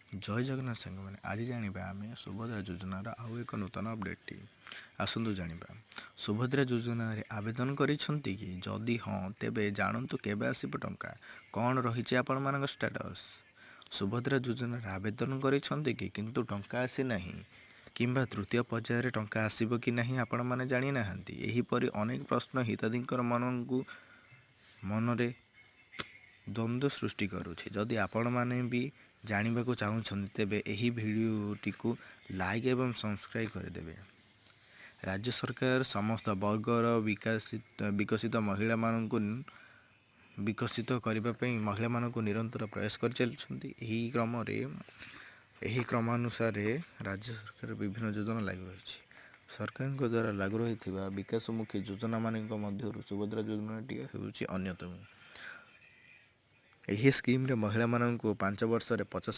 जय जगन्नाथ सांग मैंने आज जाना आम सुभद्रा योजनार आउ एक नूतन अपडेट आसतु जाना सुभद्रा योजना आवेदन करिसेंति कि जदि हाँ तेबे जानतु केबे आसीबो टंका कौन रही आपण मान स्टेटस सुभद्रा योजना आवेदन करिसेंति कि किंतु टंका आसी नाही किंबा तृतीय पर्यायर टंका आसीबो कि नहीं आपण माने जानि नाहांती एहीपरि अनेक प्रश्न हिताधिकर मनकु मनरे द्वंद्व सृष्टि करुछि जदि आपण माने भी जानवाक चाहूँ तेबे एही भिडियोटी को लाइक एवं सब्सक्राइब करदेवे। राज्य सरकार समस्त वर्गर विकसित महिला मानक विकसित करने महिला मानक निरंतर प्रयास कर चलती क्रमानुसार राज्य सरकार विभिन्न योजना लागू रही सरकार द्वारा लागू रही विकासमुखी योजना मान मध्य सुभद्रा योजनाटी होउछि अन्यतम। यही स्कीम रे महिला मानक 5 वर्ष 50,000